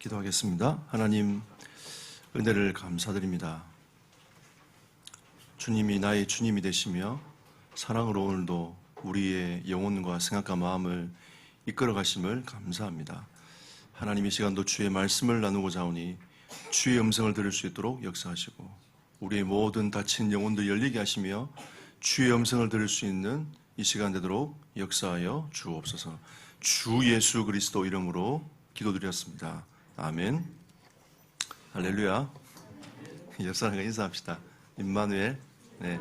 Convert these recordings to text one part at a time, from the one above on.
기도하겠습니다. 하나님, 은혜를 감사드립니다. 주님이 나의 주님이 되시며 사랑으로 오늘도 우리의 영혼과 생각과 마음을 이끌어 가심을 감사합니다. 하나님, 이 시간도 주의 말씀을 나누고자 하오니 주의 음성을 들을 수 있도록 역사하시고 우리의 모든 닫힌 영혼들 열리게 하시며 주의 음성을 들을 수 있는 이 시간 되도록 역사하여 주옵소서. 주 예수 그리스도 이름으로 기도드렸습니다. 아멘. 할렐루야. 옆 사람과 인사합시다. 임마누엘. 네.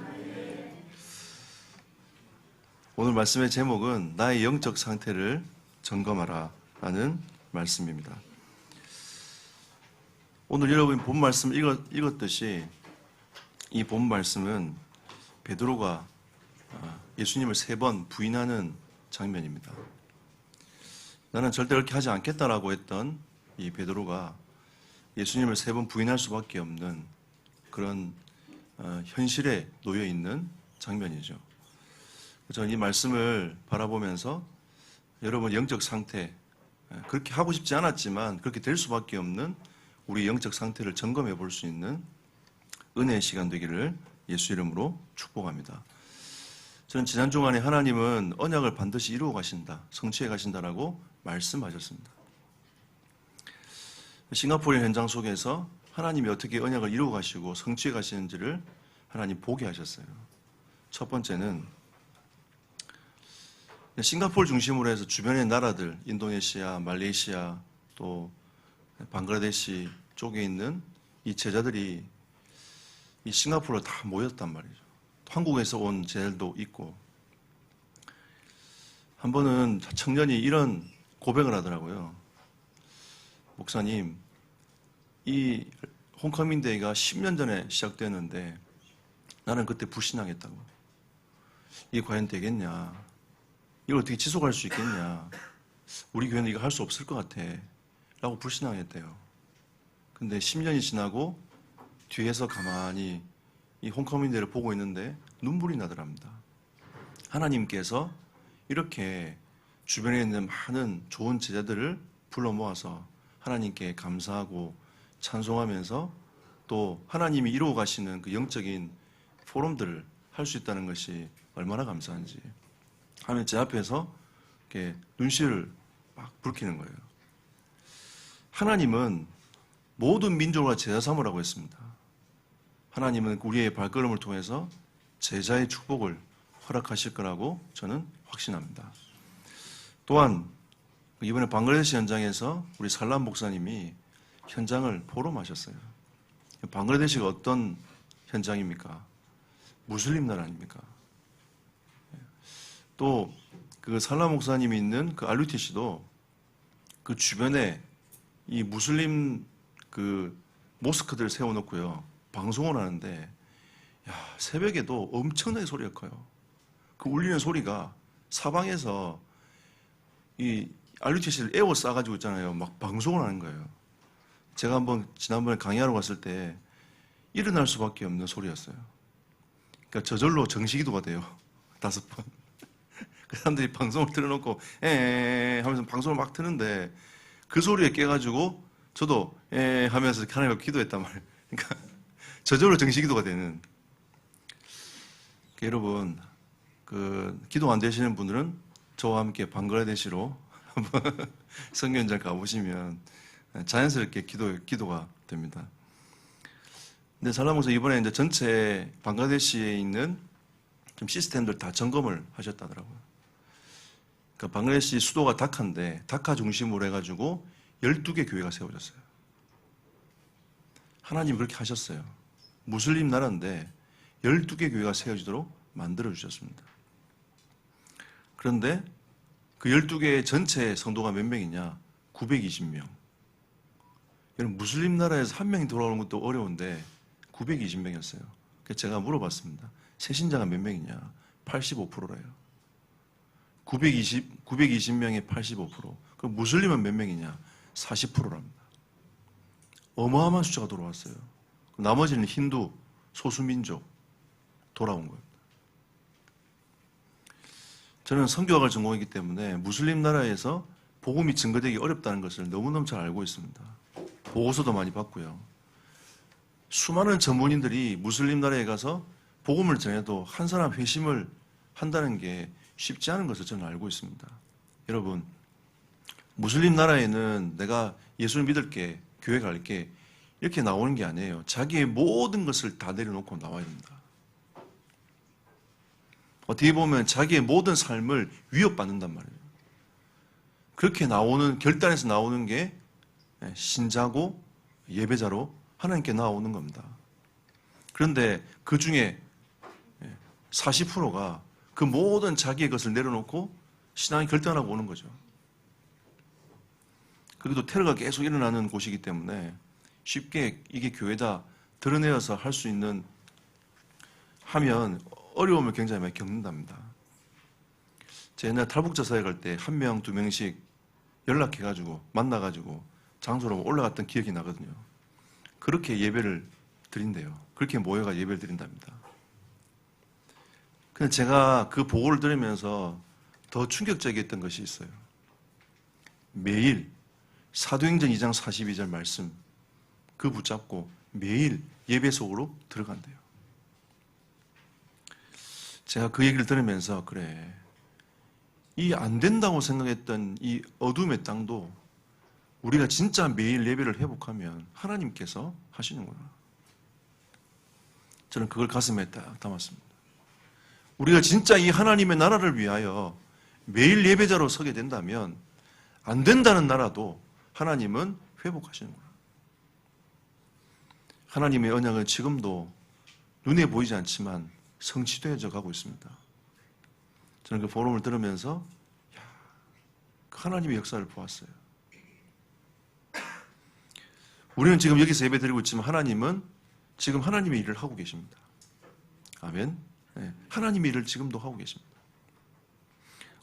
오늘 말씀의 제목은 나의 영적 상태를 점검하라 라는 말씀입니다. 오늘 여러분이 본 말씀 읽었듯이 이 본 말씀은 베드로가 예수님을 3번 부인하는 장면입니다. 나는 절대 그렇게 하지 않겠다라고 했던 이 베드로가 예수님을 3번 부인할 수밖에 없는 그런 현실에 놓여 있는 장면이죠. 저는 이 말씀을 바라보면서 여러분 영적 상태, 그렇게 하고 싶지 않았지만 그렇게 될 수밖에 없는 우리 영적 상태를 점검해 볼 수 있는 은혜의 시간 되기를 예수 이름으로 축복합니다. 저는 지난 주간에 하나님은 언약을 반드시 이루어 가신다, 성취해 가신다라고 말씀하셨습니다. 싱가포르 현장 속에서 하나님이 어떻게 언약을 이루어 가시고 성취해 가시는지를 하나님 보게 하셨어요. 첫 번째는 싱가포르 중심으로 해서 주변의 나라들, 인도네시아, 말레이시아, 또 방글라데시 쪽에 있는 이 제자들이 이 싱가포르로 다 모였단 말이죠. 한국에서 온 제자들도 있고, 한 번은 청년이 이런 고백을 하더라고요. 목사님, 이 홈커밍 데이가 10년 전에 시작됐는데 나는 그때 불신앙했다고. 이게 과연 되겠냐? 이걸 어떻게 지속할 수 있겠냐? 우리 교회는 이거 할 수 없을 것 같아 라고 불신앙했대요. 근데 10년이 지나고 뒤에서 가만히 이 홈커밍 데이를 보고 있는데 눈물이 나더랍니다. 하나님께서 이렇게 주변에 있는 많은 좋은 제자들을 불러 모아서 하나님께 감사하고 찬송하면서 또 하나님이 이루어 가시는 그 영적인 포럼들을 할 수 있다는 것이 얼마나 감사한지 하면 제 앞에서 이렇게 눈시를 막 붉히는 거예요. 하나님은 모든 민족과 제자 삼으라고 했습니다. 하나님은 우리의 발걸음을 통해서 제자의 축복을 허락하실 거라고 저는 확신합니다. 또한 이번에 방글라데시 현장에서 우리 살람 목사님이 현장을 포럼하셨어요. 방글라데시가 어떤 현장입니까? 무슬림 나라 아닙니까? 또 그 살람 목사님이 있는 그 알루티시도 그 주변에 이 무슬림 그 모스크들을 세워놓고요 방송을 하는데, 야, 새벽에도 엄청나게 소리가 커요. 그 울리는 소리가 사방에서 이 알루티시를 에워싸가지고 있잖아요. 막 방송을 하는 거예요. 제가 한번 지난번에 강의하러 갔을 때 일어날 수밖에 없는 소리였어요. 그러니까 저절로 정시기도가 돼요. 5번. 그 사람들이 방송을 틀어놓고 에 하면서 방송을 막 트는데 그 소리에 깨가지고 저도 에 하면서 하나님 앞에 기도했단 말이에요. 그러니까 저절로 정시기도가 되는. 여러분, 그 기도 안 되시는 분들은 저와 함께 방글라데시로 한번 성경 현장 가보시면 자연스럽게 기도가 됩니다. 근데 살람 목사 이번에 이제 전체 방글라데시에 있는 좀 시스템들 다 점검을 하셨다더라고요. 그러니까 방글라데시 수도가 다카인데 다카 중심으로 해가지고 12개 교회가 세워졌어요. 하나님이 그렇게 하셨어요. 무슬림 나라인데 12개 교회가 세워지도록 만들어 주셨습니다. 그런데 그 12개 전체 성도가 몇 명이냐? 920명. 여러분, 무슬림 나라에서 한 명이 돌아오는 것도 어려운데 920명이었어요. 그래서 제가 물어봤습니다. 새신자가 몇 명이냐? 85%래요. 920명의 85%. 그럼 무슬림은 몇 명이냐? 40%랍니다. 어마어마한 숫자가 돌아왔어요. 나머지는 힌두, 소수민족 돌아온 겁니다. 저는 선교학을 전공했기 때문에 무슬림 나라에서 복음이 증거되기 어렵다는 것을 너무너무 잘 알고 있습니다. 보고서도 많이 받고요. 수많은 전문인들이 무슬림 나라에 가서 복음을 전해도 한 사람 회심을 한다는 게 쉽지 않은 것을 저는 알고 있습니다. 여러분, 무슬림 나라에는 내가 예수를 믿을게, 교회 갈게 이렇게 나오는 게 아니에요. 자기의 모든 것을 다 내려놓고 나와야 됩니다. 어떻게 보면 자기의 모든 삶을 위협받는단 말이에요. 그렇게 나오는, 결단에서 나오는 게 신자고 예배자로 하나님께 나오는 겁니다. 그런데 그 중에 40%가 그 모든 자기의 것을 내려놓고 신앙의 결단을 하고 오는 거죠. 그리고 테러가 계속 일어나는 곳이기 때문에 쉽게 이게 교회다 드러내어서 할 수 있는 하면 어려움을 굉장히 많이 겪는답니다. 제가 옛날 탈북자 사회 갈 때 한 명, 두 명씩 연락해가지고 만나가지고 장소로 올라갔던 기억이 나거든요. 그렇게 예배를 드린대요. 그렇게 모여가 예배를 드린답니다. 근데 제가 그 보고를 들으면서 더 충격적이었던 것이 있어요. 매일 사도행전 2장 42절 말씀 그 붙잡고 매일 예배 속으로 들어간대요. 제가 그 얘기를 들으면서 그래, 이 안 된다고 생각했던 이 어둠의 땅도 우리가 진짜 매일 예배를 회복하면 하나님께서 하시는구나. 저는 그걸 가슴에 딱 담았습니다. 우리가 진짜 이 하나님의 나라를 위하여 매일 예배자로 서게 된다면 안 된다는 나라도 하나님은 회복하시는구나. 하나님의 언약은 지금도 눈에 보이지 않지만 성취되어져 가고 있습니다. 저는 그 포럼을 들으면서 하나님의 역사를 보았어요. 우리는 지금 여기서 예배 드리고 있지만 하나님은 지금 하나님의 일을 하고 계십니다. 아멘. 네, 하나님의 일을 지금도 하고 계십니다.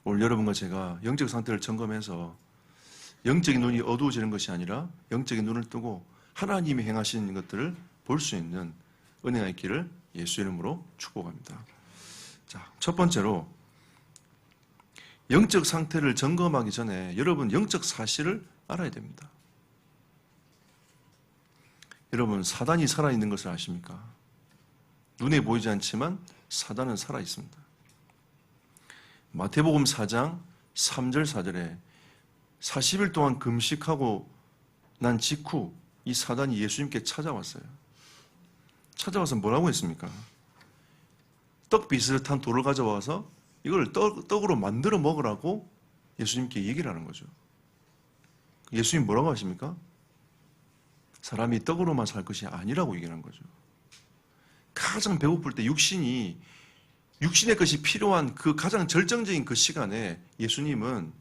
오늘 여러분과 제가 영적 상태를 점검해서 영적인 눈이 어두워지는 것이 아니라 영적인 눈을 뜨고 하나님이 행하시는 것들을 볼 수 있는 은혜가 있기를 예수 이름으로 축복합니다. 자, 첫 번째로 영적 상태를 점검하기 전에 여러분 영적 사실을 알아야 됩니다. 여러분, 사단이 살아있는 것을 아십니까? 눈에 보이지 않지만 사단은 살아있습니다. 마태복음 4장 3절 4절에 40일 동안 금식하고 난 직후 이 사단이 예수님께 찾아왔어요. 찾아와서 뭐라고 했습니까? 떡 비슷한 돌을 가져와서 이걸 떡으로 만들어 먹으라고 예수님께 얘기를 하는 거죠. 예수님 뭐라고 하십니까? 사람이 떡으로만 살 것이 아니라고 얘기하는 거죠. 가장 배고플 때 육신의 것이 필요한 그 가장 절정적인 그 시간에 예수님은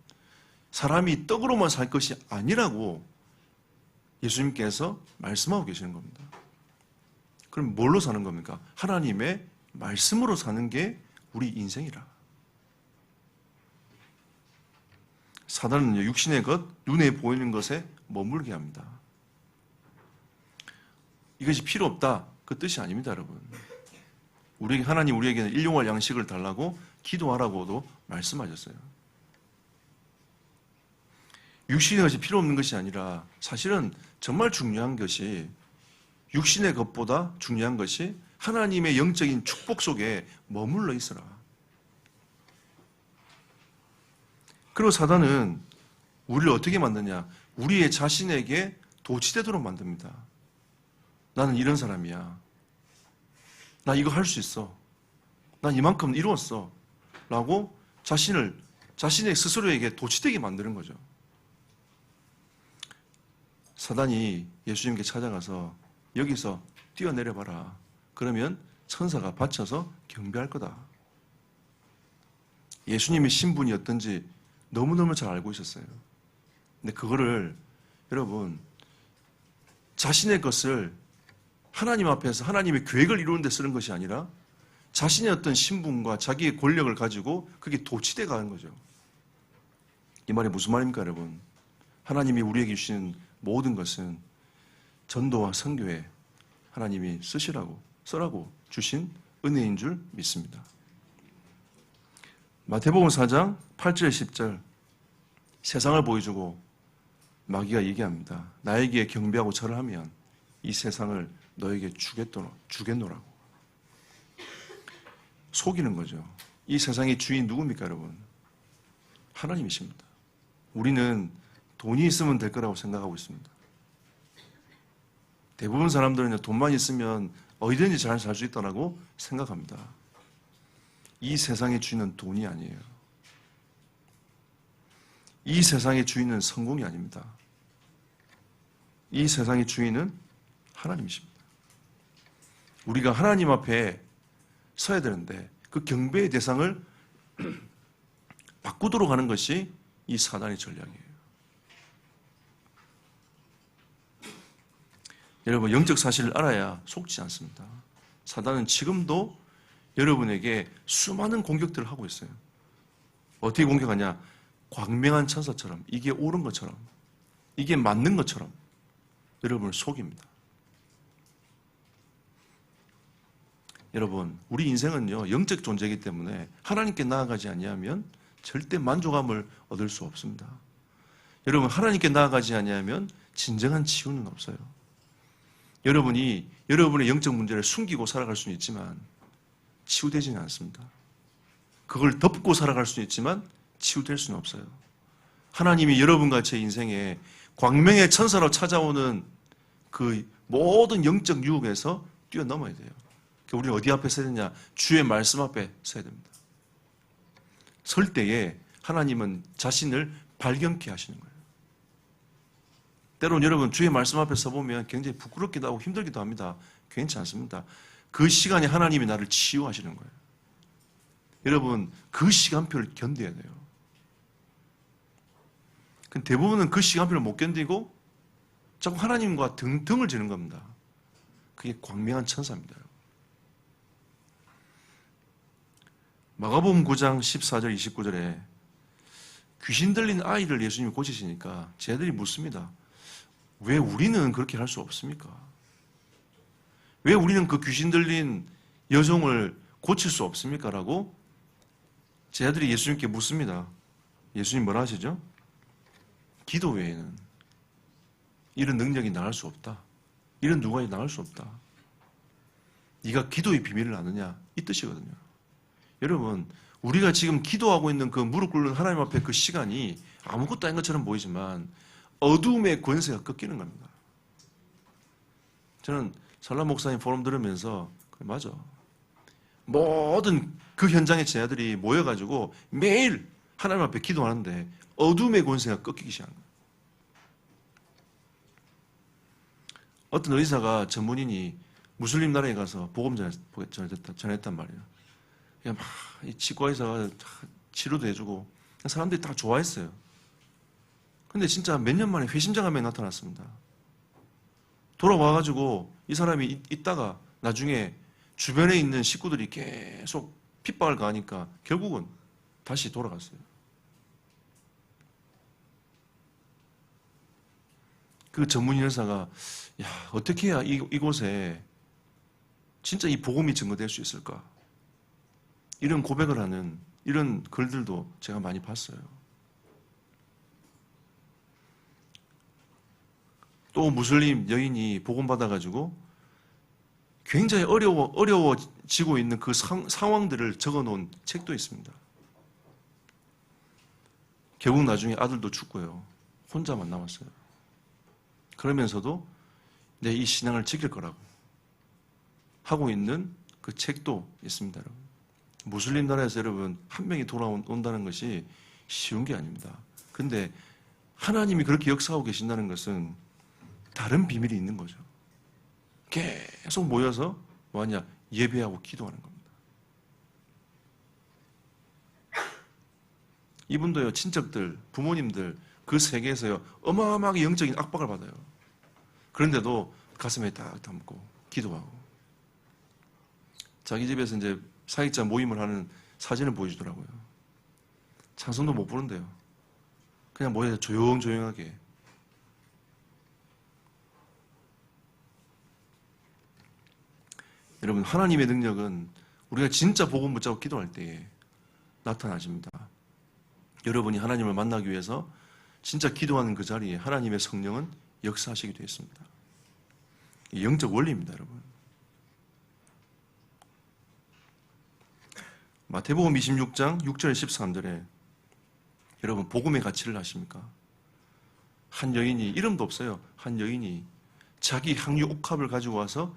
사람이 떡으로만 살 것이 아니라고 예수님께서 말씀하고 계시는 겁니다. 그럼 뭘로 사는 겁니까? 하나님의 말씀으로 사는 게 우리 인생이라. 사단은 육신의 것, 눈에 보이는 것에 머물게 합니다. 이것이 필요 없다. 그 뜻이 아닙니다, 여러분. 하나님 우리에게는 일용할 양식을 달라고 기도하라고도 말씀하셨어요. 육신의 것이 필요 없는 것이 아니라 사실은 정말 중요한 것이 육신의 것보다 중요한 것이 하나님의 영적인 축복 속에 머물러 있어라. 그리고 사단은 우리를 어떻게 만드냐? 우리의 자신에게 도취되도록 만듭니다. 나는 이런 사람이야. 나 이거 할 수 있어. 난 이만큼 이루었어. 라고 자신의 스스로에게 도취되게 만드는 거죠. 사단이 예수님께 찾아가서 여기서 뛰어내려봐라. 그러면 천사가 받쳐서 경배할 거다. 예수님의 신분이 어떤지 너무너무 잘 알고 있었어요. 근데 그거를 여러분 자신의 것을 하나님 앞에서 하나님의 계획을 이루는 데 쓰는 것이 아니라 자신의 어떤 신분과 자기의 권력을 가지고 그게 도취돼 가는 거죠. 이 말이 무슨 말입니까, 여러분? 하나님이 우리에게 주시는 모든 것은 전도와 선교에 하나님이 쓰라고 주신 은혜인 줄 믿습니다. 마태복음 4장 8절 10절 세상을 보여주고 마귀가 얘기합니다. 나에게 경배하고 절을 하면 이 세상을 너에게 주겠노라고. 속이는 거죠. 이 세상의 주인 누굽니까, 여러분? 하나님이십니다. 우리는 돈이 있으면 될 거라고 생각하고 있습니다. 대부분 사람들은 돈만 있으면 어디든지 잘 살 수 있다고 생각합니다. 이 세상의 주인은 돈이 아니에요. 이 세상의 주인은 성공이 아닙니다. 이 세상의 주인은 하나님이십니다. 우리가 하나님 앞에 서야 되는데 그 경배의 대상을 바꾸도록 하는 것이 이 사단의 전략이에요. 여러분, 영적 사실을 알아야 속지 않습니다. 사단은 지금도 여러분에게 수많은 공격들을 하고 있어요. 어떻게 공격하냐? 광명한 천사처럼, 이게 옳은 것처럼, 이게 맞는 것처럼 여러분을 속입니다. 여러분, 우리 인생은요, 영적 존재이기 때문에 하나님께 나아가지 아니하면 절대 만족함을 얻을 수 없습니다. 여러분, 하나님께 나아가지 아니하면 진정한 치유는 없어요. 여러분이 여러분의 영적 문제를 숨기고 살아갈 수는 있지만 치유되지는 않습니다. 그걸 덮고 살아갈 수는 있지만 치유될 수는 없어요. 하나님이 여러분과 제 인생에 광명의 천사로 찾아오는 그 모든 영적 유혹에서 뛰어넘어야 돼요. 우리는 어디 앞에 서야 되냐? 주의 말씀 앞에 서야 됩니다. 설 때에 하나님은 자신을 발견케 하시는 거예요. 때로는 여러분 주의 말씀 앞에 서보면 굉장히 부끄럽기도 하고 힘들기도 합니다. 괜찮지 않습니다. 그 시간에 하나님이 나를 치유하시는 거예요. 여러분 그 시간표를 견뎌야 돼요. 근데 대부분은 그 시간표를 못 견디고 자꾸 하나님과 등을 지는 겁니다. 그게 광명한 천사입니다. 마가복음 9장 14절 29절에 귀신 들린 아이를 예수님이 고치시니까 쟤들이 묻습니다. 왜 우리는 그렇게 할 수 없습니까? 왜 우리는 그 귀신 들린 여종을 고칠 수 없습니까? 라고 쟤들이 예수님께 묻습니다. 예수님 뭐라 하시죠? 기도 외에는 이런 능력이 나을 수 없다. 이런 누가 나을 수 없다. 네가 기도의 비밀을 아느냐? 이 뜻이거든요. 여러분, 우리가 지금 기도하고 있는 그 무릎 꿇는 하나님 앞에 그 시간이 아무것도 아닌 것처럼 보이지만 어둠의 권세가 꺾이는 겁니다. 저는 설람 목사님 포럼 들으면서 맞아. 모든 그 현장의 제자들이 모여가지고 매일 하나님 앞에 기도하는데 어둠의 권세가 꺾이기 시작한 거예요. 어떤 의사가 전문인이 무슬림 나라에 가서 복음 전했단 말이에요. 그냥 막 이 치과 의사가 치료도 해주고 사람들이 다 좋아했어요. 근데 진짜 몇 년 만에 회심장암이 나타났습니다. 돌아와가지고 이 사람이 있다가 나중에 주변에 있는 식구들이 계속 핍박을 가하니까 결국은 다시 돌아갔어요. 그 전문의 의사가 야, 어떻게 해야 이곳에 진짜 이 복음이 증거될 수 있을까? 이런 고백을 하는 이런 글들도 제가 많이 봤어요. 또 무슬림 여인이 복음 받아가지고 굉장히 어려워지고 있는 그 상황들을 적어놓은 책도 있습니다. 결국 나중에 아들도 죽고요. 혼자만 남았어요. 그러면서도 내 이 신앙을 지킬 거라고 하고 있는 그 책도 있습니다. 여러분. 무슬림 나라에서 여러분 한 명이 돌아온다는 것이 쉬운 게 아닙니다. 근데 하나님이 그렇게 역사하고 계신다는 것은 다른 비밀이 있는 거죠. 계속 모여서 뭐하냐? 예배하고 기도하는 겁니다. 이분도요, 친척들, 부모님들 그 세계에서요 어마어마하게 영적인 압박을 받아요. 그런데도 가슴에 딱 담고 기도하고 자기 집에서 이제 사역자 모임을 하는 사진을 보여주더라고요. 찬송도 못 부른대요. 그냥 모여서 조용조용하게. 여러분, 하나님의 능력은 우리가 진짜 복음 붙잡고 기도할 때에 나타나십니다. 여러분이 하나님을 만나기 위해서 진짜 기도하는 그 자리에 하나님의 성령은 역사하시게 되어 있습니다. 영적 원리입니다, 여러분. 마태복음 26장 6절 13절에 여러분 복음의 가치를 아십니까? 한 여인이, 이름도 없어요. 한 여인이 자기 향유 옥합을 가지고 와서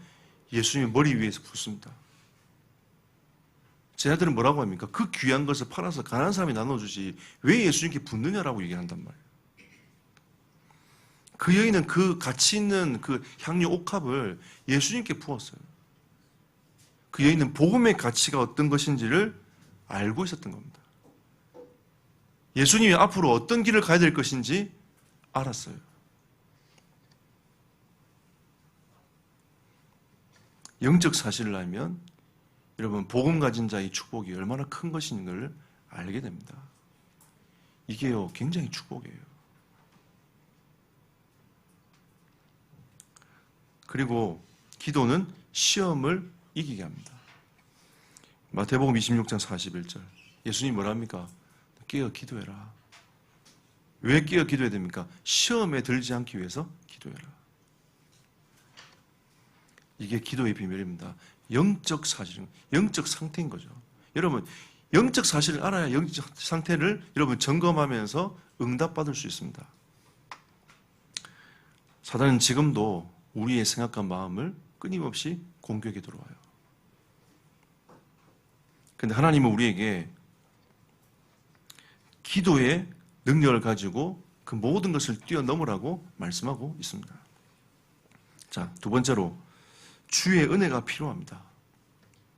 예수님의 머리 위에서 붓습니다. 쟤네들은 뭐라고 합니까? 그 귀한 것을 팔아서 가난한 사람이 나눠주지 왜 예수님께 붓느냐라고 얘기한단 말이에요. 그 여인은 그 가치 있는 그 향유 옥합을 예수님께 부었어요. 그 여인은 복음의 가치가 어떤 것인지를 알고 있었던 겁니다. 예수님이 앞으로 어떤 길을 가야 될 것인지 알았어요. 영적 사실을 알면 여러분 복음 가진 자의 축복이 얼마나 큰 것인지를 알게 됩니다. 이게요 굉장히 축복이에요. 그리고 기도는 시험을 이기게 합니다. 마태복음 26장 41절 예수님이 뭐라 합니까? 깨어 기도해라. 왜 깨어 기도해야 됩니까? 시험에 들지 않기 위해서 기도해라. 이게 기도의 비밀입니다. 영적 사실, 영적 상태인 거죠. 여러분 영적 사실을 알아야 영적 상태를 여러분 점검하면서 응답받을 수 있습니다. 사단은 지금도 우리의 생각과 마음을 끊임없이 공격에 들어와요. 그런데 하나님은 우리에게 기도의 능력을 가지고 그 모든 것을 뛰어넘으라고 말씀하고 있습니다. 자, 두 번째로 주의 은혜가 필요합니다.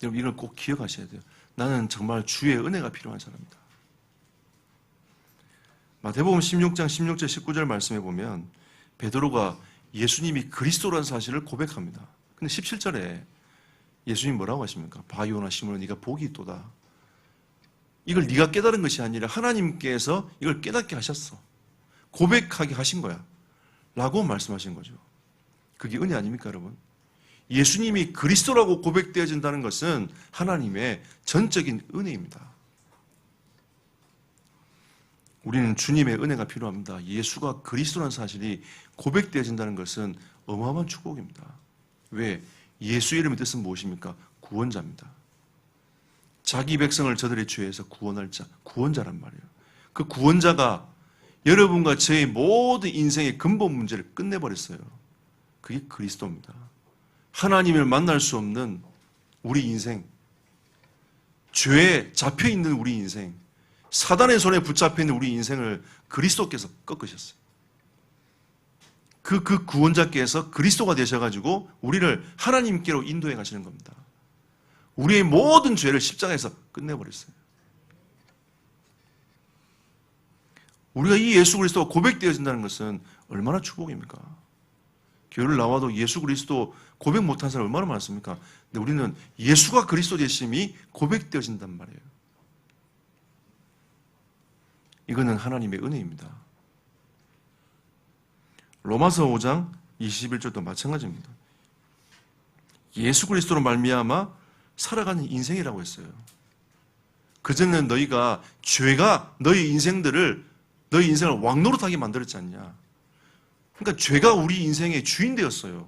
여러분 이걸 꼭 기억하셔야 돼요. 나는 정말 주의 은혜가 필요한 사람이다. 마태복음 16장 16절 19절 말씀해 보면 베드로가 예수님이 그리스도라는 사실을 고백합니다. 근데 17절에 예수님 뭐라고 하십니까? 바요나 시몬아 네가 복이 있도다. 이걸 네가 깨달은 것이 아니라 하나님께서 이걸 깨닫게 하셨어. 고백하게 하신 거야. 라고 말씀하신 거죠. 그게 은혜 아닙니까, 여러분? 예수님이 그리스도라고 고백되어진다는 것은 하나님의 전적인 은혜입니다. 우리는 주님의 은혜가 필요합니다. 예수가 그리스도라는 사실이 고백되어진다는 것은 어마어마한 축복입니다. 왜? 예수 이름의 뜻은 무엇입니까? 구원자입니다. 자기 백성을 저들의 죄에서 구원할 자, 구원자란 말이에요. 그 구원자가 여러분과 저의 모든 인생의 근본 문제를 끝내버렸어요. 그게 그리스도입니다. 하나님을 만날 수 없는 우리 인생, 죄에 잡혀있는 우리 인생, 사단의 손에 붙잡혀있는 우리 인생을 그리스도께서 꺾으셨어요. 그 구원자께서 그리스도가 되셔가지고 우리를 하나님께로 인도해 가시는 겁니다. 우리의 모든 죄를 십자가에서 끝내버렸어요. 우리가 이 예수 그리스도가 고백되어진다는 것은 얼마나 축복입니까? 교회를 나와도 예수 그리스도 고백 못한 사람 얼마나 많습니까? 근데 우리는 예수가 그리스도 되심이 고백되어진단 말이에요. 이거는 하나님의 은혜입니다. 로마서 5장 21절도 마찬가지입니다. 예수 그리스도로 말미암아 살아가는 인생이라고 했어요. 그전에는 너희가 죄가 너희 인생을 왕노릇하게 만들었지 않냐. 그러니까 죄가 우리 인생의 주인 되었어요.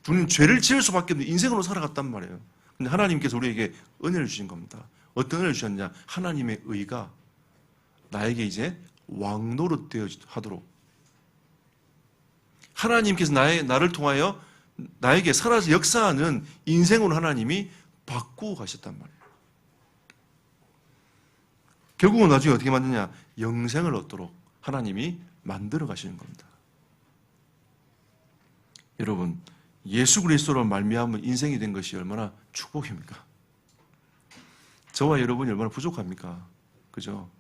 우리는 죄를 지을 수밖에 없는 인생으로 살아갔단 말이에요. 근데 하나님께서 우리에게 은혜를 주신 겁니다. 어떤 은혜를 주셨냐? 하나님의 의가 나에게 이제 왕노릇 되어 하도록 하나님께서 나를 통하여 나에게 살아서 역사하는 인생으로 하나님이 바꾸어 가셨단 말이에요. 결국은 나중에 어떻게 만드냐? 영생을 얻도록 하나님이 만들어 가시는 겁니다. 여러분, 예수 그리스도로 말미암은 인생이 된 것이 얼마나 축복입니까? 저와 여러분이 얼마나 부족합니까? 그죠?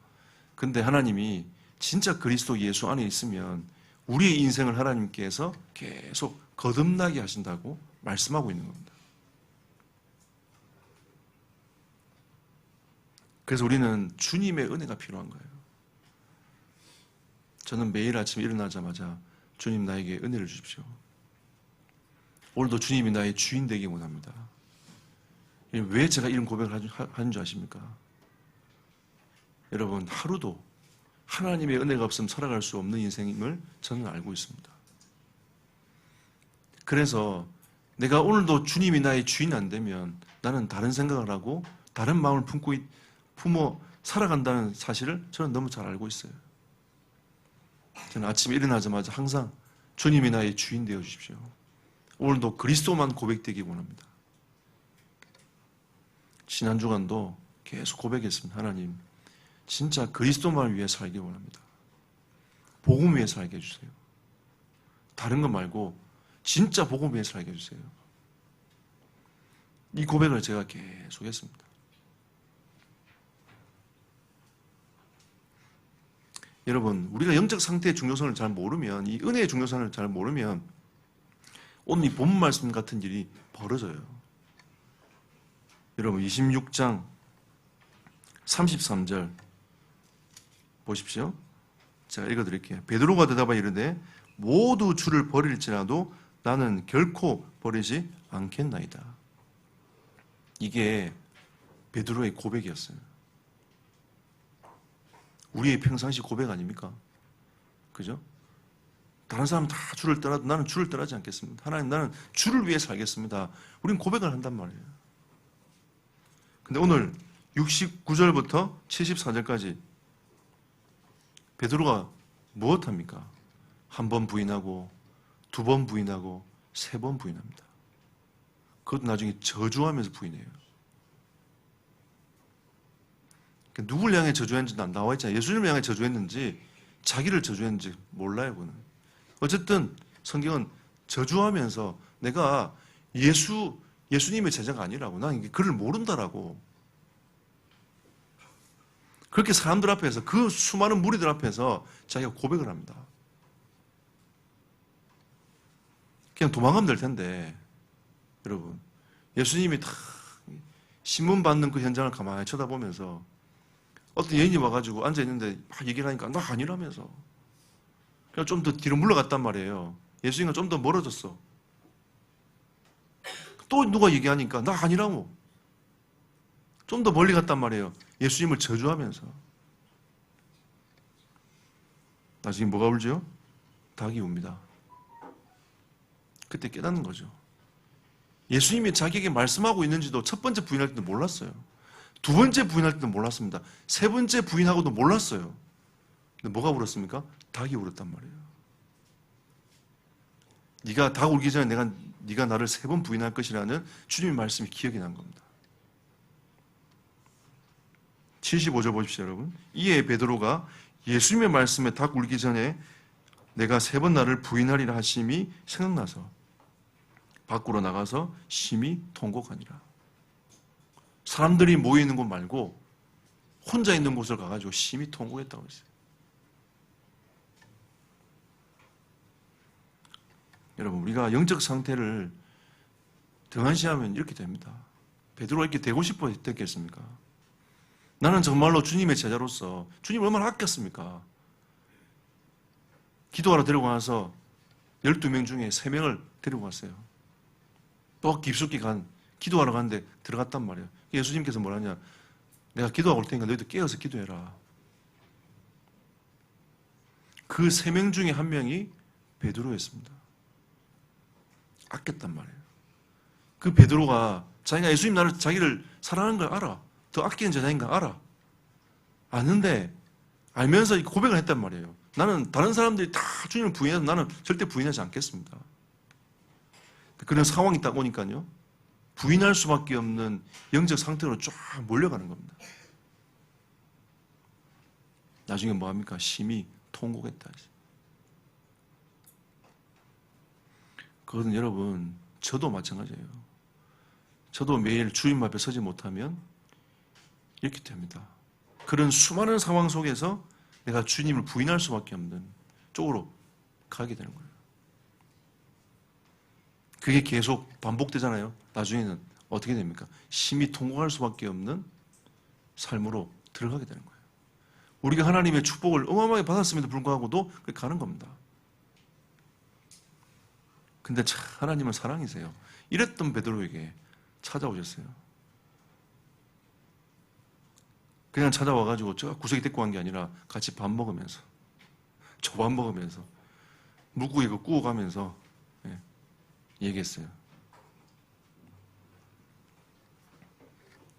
근데 하나님이 진짜 그리스도 예수 안에 있으면 우리의 인생을 하나님께서 계속 거듭나게 하신다고 말씀하고 있는 겁니다. 그래서 우리는 주님의 은혜가 필요한 거예요. 저는 매일 아침 일어나자마자 주님 나에게 은혜를 주십시오. 오늘도 주님이 나의 주인 되기 원합니다. 왜 제가 이런 고백을 하는 줄 아십니까? 여러분, 하루도 하나님의 은혜가 없으면 살아갈 수 없는 인생임을 저는 알고 있습니다. 그래서 내가 오늘도 주님이 나의 주인 안 되면 나는 다른 생각을 하고 다른 마음을 품어 살아간다는 사실을 저는 너무 잘 알고 있어요. 저는 아침에 일어나자마자 항상 주님이 나의 주인 되어 주십시오. 오늘도 그리스도만 고백되기 원합니다. 지난 주간도 계속 고백했습니다. 하나님, 진짜 그리스도만 위해 살기 원합니다. 복음 위해 살게 해주세요. 다른 거 말고 진짜 복음 위해 살게 해주세요. 이 고백을 제가 계속 했습니다. 여러분, 우리가 영적 상태의 중요성을 잘 모르면, 이 은혜의 중요성을 잘 모르면 오늘 이 본문 말씀 같은 일이 벌어져요. 여러분, 26장 33절 보십시오. 제가 읽어드릴게요. 베드로가 대답하여 이르되 모두 주를 버릴지라도 나는 결코 버리지 않겠나이다. 이게 베드로의 고백이었어요. 우리의 평상시 고백 아닙니까? 그죠? 다른 사람은 다 주를 떠나도 나는 주를 떠나지 않겠습니다. 하나님, 나는 주를 위해 살겠습니다. 우린 고백을 한단 말이에요. 근데 오늘 69절부터 74절까지 베드로가 무엇합니까? 한 번 부인하고, 두 번 부인하고, 세 번 부인합니다. 그것도 나중에 저주하면서 부인해요. 누굴 향해 저주했는지 안 나와 있잖아요. 예수님을 향해 저주했는지 자기를 저주했는지 몰라요. 그는. 어쨌든 성경은 저주하면서 내가 예수님의 제자가 아니라고, 난 그를 모른다라고. 그렇게 사람들 앞에서, 그 수많은 무리들 앞에서 자기가 고백을 합니다. 그냥 도망가면 될 텐데, 여러분, 예수님이 다 신문 받는 그 현장을 가만히 쳐다보면서 어떤 여인이 와가지고 앉아있는데 막 얘기를 하니까 나 아니라면서, 그냥 좀 더 뒤로 물러갔단 말이에요. 예수님과 좀 더 멀어졌어. 또 누가 얘기하니까 나 아니라고 좀 더 멀리 갔단 말이에요. 예수님을 저주하면서. 나중에 뭐가 울죠? 닭이 웁니다. 그때 깨닫는 거죠. 예수님이 자기에게 말씀하고 있는지도 첫 번째 부인할 때도 몰랐어요. 두 번째 부인할 때도 몰랐습니다. 세 번째 부인하고도 몰랐어요. 근데 뭐가 울었습니까? 닭이 울었단 말이에요. 네가 닭 울기 전에 네가 나를 세 번 부인할 것이라는 주님의 말씀이 기억이 난 겁니다. 75절 보십시오, 여러분. 이에 베드로가 예수님의 말씀에 닭 울기 전에 내가 세 번 나를 부인하리라 하심이 생각나서 밖으로 나가서 심히 통곡하니라. 사람들이 모여 있는 곳 말고 혼자 있는 곳을 가가지고 심히 통곡했다고 했어요. 여러분, 우리가 영적 상태를 등한시하면 이렇게 됩니다. 베드로가 이렇게 되고 싶어 했겠습니까? 나는 정말로 주님의 제자로서 주님을 얼마나 아꼈습니까? 기도하러 데리고 가서 12명 중에 3명을 데리고 갔어요. 또 깊숙이 기도하러 갔는데 들어갔단 말이에요. 예수님께서 뭐라냐? 내가 기도하고 올 테니까 너희들 깨어서 기도해라. 그 3명 중에 한 명이 베드로였습니다. 아꼈단 말이에요. 그 베드로가 자기가 예수님 나를 자기를 사랑하는 걸 알아. 더 아끼는 제자인 걸 알아. 아는데 알면서 고백을 했단 말이에요. 나는 다른 사람들이 다 주님을 부인해서 나는 절대 부인하지 않겠습니다. 그런 상황이 딱 오니까요. 부인할 수밖에 없는 영적 상태로 쫙 몰려가는 겁니다. 나중에 뭐합니까? 심히 통곡했다. 그것은 여러분, 저도 마찬가지예요. 저도 매일 주님 앞에 서지 못하면 이렇게 됩니다. 그런 수많은 상황 속에서 내가 주님을 부인할 수밖에 없는 쪽으로 가게 되는 거예요. 그게 계속 반복되잖아요. 나중에는 어떻게 됩니까? 심히 통곡할 수밖에 없는 삶으로 들어가게 되는 거예요. 우리가 하나님의 축복을 어마어마하게 받았음에도 불구하고도 그렇게 가는 겁니다. 근데 참 하나님은 사랑이세요. 이랬던 베드로에게 찾아오셨어요. 그냥 찾아와가지고 저 구석에 데리고 간 게 아니라 같이 밥 먹으면서, 초밥 먹으면서, 물고기 이거 구워가면서 얘기했어요.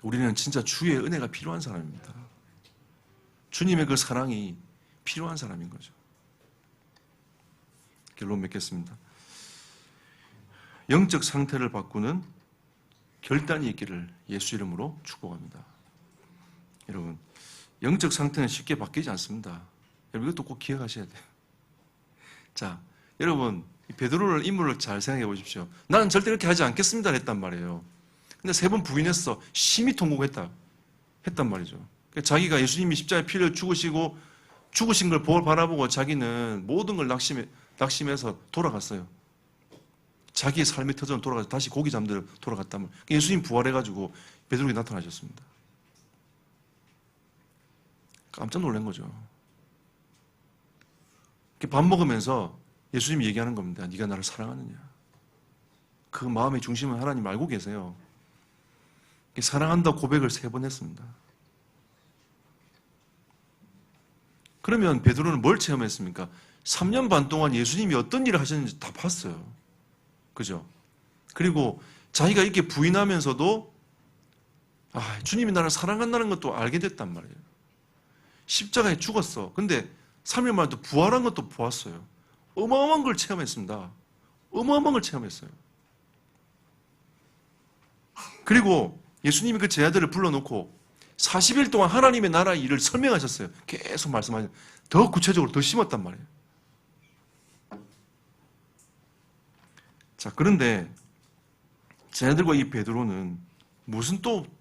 우리는 진짜 주의 은혜가 필요한 사람입니다. 주님의 그 사랑이 필요한 사람인 거죠. 결론 맺겠습니다. 영적 상태를 바꾸는 결단이 있기를 예수 이름으로 축복합니다. 여러분, 영적 상태는 쉽게 바뀌지 않습니다. 여러분, 이것도 꼭 기억하셔야 돼요. 자, 여러분, 베드로를 인물을 잘 생각해 보십시오. 나는 절대 그렇게 하지 않겠습니다 했단 말이에요. 근데 3번 부인했어. 심히 통곡했단 말이죠. 자기가 예수님이 십자가에 피를 죽으시고 죽으신 걸 바라보고 자기는 모든 걸 낙심해서 돌아갔어요. 자기의 삶의 터전으로 돌아가서 다시 고기 잠들어 돌아갔다면 예수님 부활해가지고 베드로에게 나타나셨습니다. 깜짝 놀란 거죠. 밥 먹으면서 예수님이 얘기하는 겁니다. 네가 나를 사랑하느냐. 그 마음의 중심은 하나님 알고 계세요. 사랑한다 고백을 3번 했습니다. 그러면 베드로는 뭘 체험했습니까? 3년 반 동안 예수님이 어떤 일을 하셨는지 다 봤어요. 그죠? 그리고 자기가 이렇게 부인하면서도 주님이 나를 사랑한다는 것도 알게 됐단 말이에요. 십자가에 죽었어. 근데 3일 만에 또 부활한 것도 보았어요. 어마어마한 걸 체험했습니다. 어마어마한 걸 체험했어요. 그리고 예수님이 그 제자들을 불러놓고 40일 동안 하나님의 나라 일을 설명하셨어요. 계속 말씀하셨어요. 더 구체적으로 더 심었단 말이에요. 자, 그런데 제자들과 이 베드로는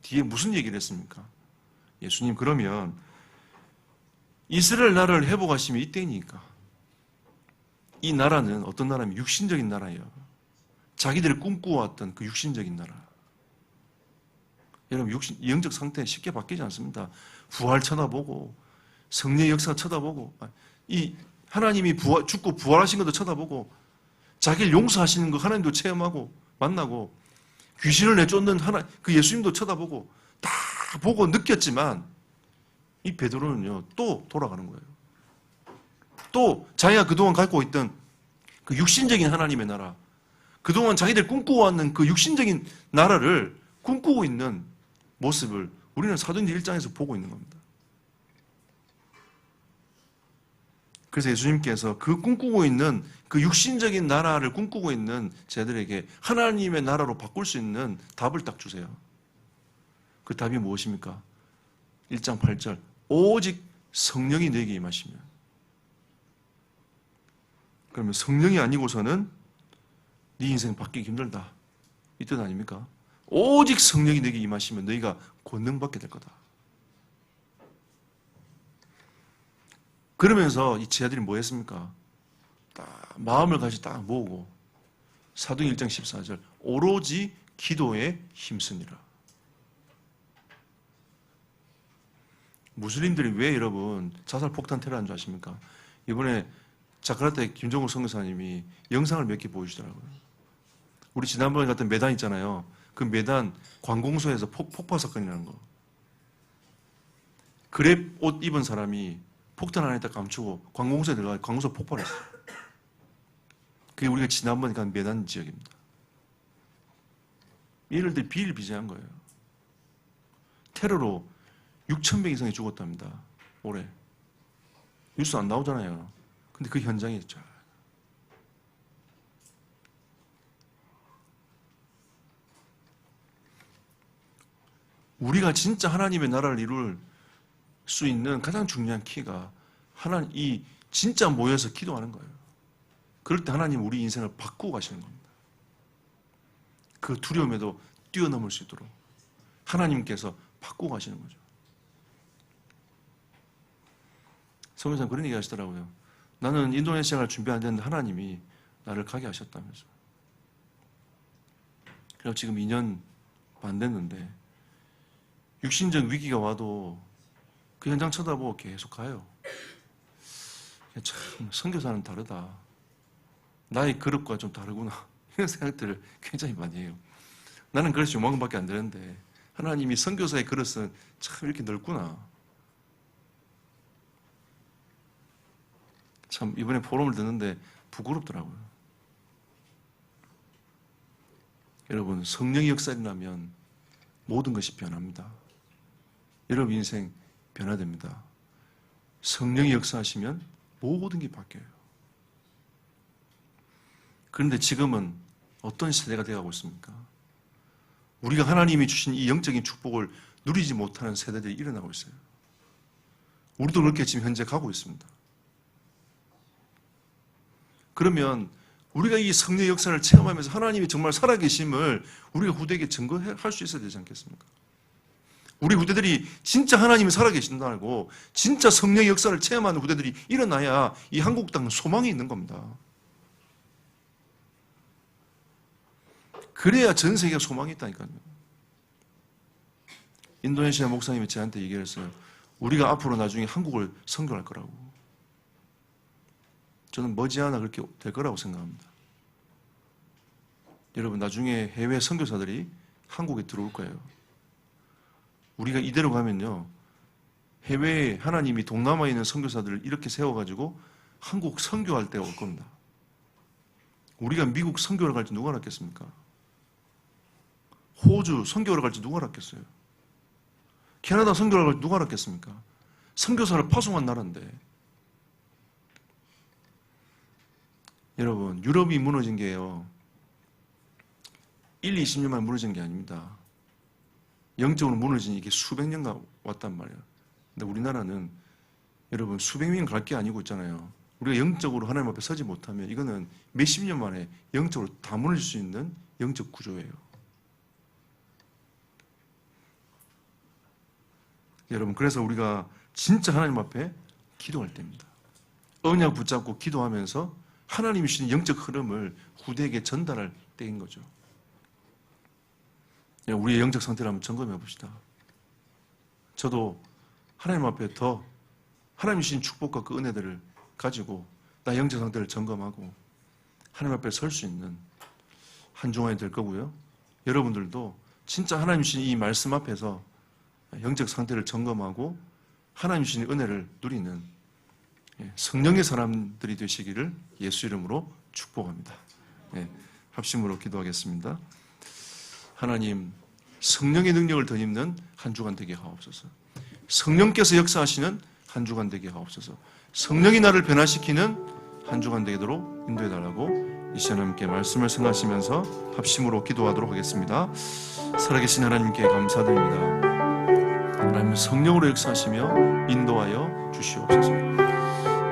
뒤에 무슨 얘기를 했습니까? 예수님, 그러면 이스라엘 나라를 회복하시면 이때니까. 이 나라는 어떤 나라냐면 육신적인 나라예요. 자기들이 꿈꾸어왔던 그 육신적인 나라. 여러분, 영적 상태 쉽게 바뀌지 않습니다. 부활 쳐다보고, 성령의 역사 쳐다보고, 이 하나님이 죽고 부활하신 것도 쳐다보고, 자기를 용서하시는 거 하나님도 체험하고, 만나고, 귀신을 내쫓는 그 예수님도 쳐다보고, 다 보고 느꼈지만, 이 베드로는요, 또 돌아가는 거예요. 또 자기가 그동안 갖고 있던 그 육신적인 하나님의 나라, 그동안 자기들 꿈꾸어왔는 그 육신적인 나라를 꿈꾸고 있는 모습을 우리는 사도행전 1장에서 보고 있는 겁니다. 그래서 예수님께서 그 꿈꾸고 있는 그 육신적인 나라를 꿈꾸고 있는 제들에게 하나님의 나라로 바꿀 수 있는 답을 딱 주세요. 그 답이 무엇입니까? 1장 8절 오직 성령이 너에게 임하시면. 그러면 성령이 아니고서는 네 인생 바뀌기 힘들다. 이 뜻 아닙니까? 오직 성령이 너에게 임하시면 너희가 권능받게 될 거다. 그러면서 이 제자들이 뭐 했습니까? 딱 마음을 같이 딱 모으고 사도행 1장 14절 오로지 기도에 힘쓰니라. 무슬림들이 왜 여러분 자살 폭탄 테러한 줄 아십니까? 이번에 자카르타의 김종국 선교사님이 영상을 몇 개 보여주더라고요. 우리 지난번에 갔던 메단 있잖아요. 그 메단 관공서에서 폭파 사건이 난 거. 그랩 옷 입은 사람이 폭탄 안에 딱 감추고 관공서에 들어가 관공서 폭발했어요. 그게 우리가 지난번에 간 메단 지역입니다. 예를 들어 비일비재한 거예요. 테러로 6,000명 이상이 죽었답니다. 올해. 뉴스 안 나오잖아요. 근데 그 현장에 있죠. 우리가 진짜 하나님의 나라를 이룰 수 있는 가장 중요한 키가 하나님 진짜 모여서 기도하는 거예요. 그럴 때 하나님 우리 인생을 바꾸고 가시는 겁니다. 그 두려움에도 뛰어넘을 수 있도록 하나님께서 바꾸고 가시는 거죠. 성경에서는 그런 얘기 하시더라고요. 나는 인도네시아를 준비 안 됐는데 하나님이 나를 가게 하셨다면서. 그래서 지금 2년 반 됐는데 육신적 위기가 와도 그 현장 쳐다보고 계속 가요. 참 선교사는 다르다. 나의 그릇과 좀 다르구나. 이런 생각들을 굉장히 많이 해요. 나는 그래서 요만큼밖에 안 되는데 하나님이 선교사의 그릇은 참 이렇게 넓구나. 참 이번에 포럼을 듣는데 부끄럽더라고요. 여러분, 성령의 역사라면 모든 것이 변합니다. 여러분 인생 변화됩니다. 성령이 역사하시면 모든 게 바뀌어요. 그런데 지금은 어떤 시대가 되어가고 있습니까? 우리가 하나님이 주신 이 영적인 축복을 누리지 못하는 세대들이 일어나고 있어요. 우리도 그렇게 지금 현재 가고 있습니다. 그러면 우리가 이 성령의 역사를 체험하면서 하나님이 정말 살아계심을 우리가 후대에게 증거할 수 있어야 되지 않겠습니까? 우리 후대들이 진짜 하나님이 살아계신다고 진짜 성령의 역사를 체험하는 후대들이 일어나야 이 한국 땅은 소망이 있는 겁니다. 그래야 전 세계가 소망이 있다니까요. 인도네시아 목사님이 저한테 얘기를 했어요. 우리가 앞으로 나중에 한국을 선교할 거라고. 저는 머지않아 그렇게 될 거라고 생각합니다. 여러분, 나중에 해외 선교사들이 한국에 들어올 거예요. 우리가 이대로 가면요, 해외에 하나님이 동남아에 있는 선교사들을 이렇게 세워가지고 한국 선교할 때가 올 겁니다. 우리가 미국 선교를 갈지 누가 알았겠습니까? 호주 선교를 갈지 누가 알았겠어요? 캐나다 선교를 갈지 누가 알았겠습니까? 선교사를 파송한 나라인데. 여러분, 유럽이 무너진 게요, 1, 20년 만에 무너진 게 아닙니다. 영적으로 무너진 이게 수백 년간 왔단 말이에요. 근데 우리나라는 여러분 수백 년 갈 게 아니고 있잖아요. 우리가 영적으로 하나님 앞에 서지 못하면 이거는 몇십 년 만에 영적으로 다 무너질 수 있는 영적 구조예요. 여러분, 그래서 우리가 진짜 하나님 앞에 기도할 때입니다. 언약 붙잡고 기도하면서 하나님이 주신 영적 흐름을 후대에게 전달할 때인 거죠. 우리의 영적 상태를 한번 점검해 봅시다. 저도 하나님 앞에 더 하나님이 주신 축복과 그 은혜들을 가지고 나 영적 상태를 점검하고 하나님 앞에 설 수 있는 한 주간이 될 거고요. 여러분들도 진짜 하나님 주신 이 말씀 앞에서 영적 상태를 점검하고 하나님 주신 은혜를 누리는 성령의 사람들이 되시기를 예수 이름으로 축복합니다. 합심으로 기도하겠습니다. 하나님, 성령의 능력을 덧입는 한 주간 되게 하옵소서. 성령께서 역사하시는 한 주간 되게 하옵소서. 성령이 나를 변화시키는 한 주간 되도록 인도해달라고 이 시간 함께 말씀을 생각하시면서 합심으로 기도하도록 하겠습니다. 살아계신 하나님께 감사드립니다. 하나님, 성령으로 역사하시며 인도하여 주시옵소서.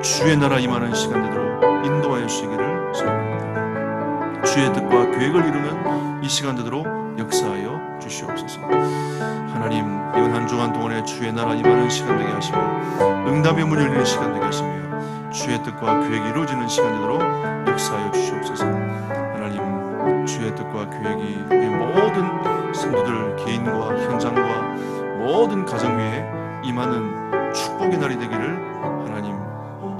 주의 나라 임하는 시간 되도록 인도하여 주시기를 소원합니다. 주의 뜻과 계획을 이루는 이 시간 되도록 역사하여 주시옵소서. 하나님, 이번 한 주간 동안에 주의 나라 임하는 시간 되게 하시고 응답의 문이 열리는 시간 되게 하시며 주의 뜻과 계획이 이루어지는 시간 되도록 역사하여 주시옵소서. 하나님, 주의 뜻과 계획이 우리 모든 성도들 개인과 현장과 모든 가정 위에 임하는 축복의 날이 되기를 하나님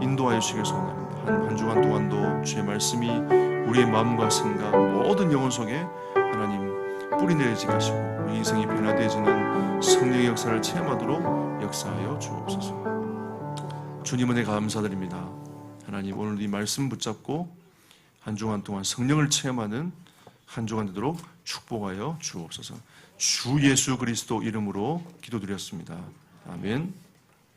인도하여 주시길 소원합니다. 한 주간 동안도 주의 말씀이 우리의 마음과 생각 모든 영혼 속에 하나님 뿌리내리게 하시고 우리 인생이 변화되어지는 성령의 역사를 체험하도록 역사하여 주옵소서. 주님 은혜 감사드립니다. 하나님, 오늘 이 말씀 붙잡고 한 주간 동안 성령을 체험하는 한 주간 되도록 축복하여 주옵소서. 주 예수 그리스도 이름으로 기도드렸습니다. 아멘.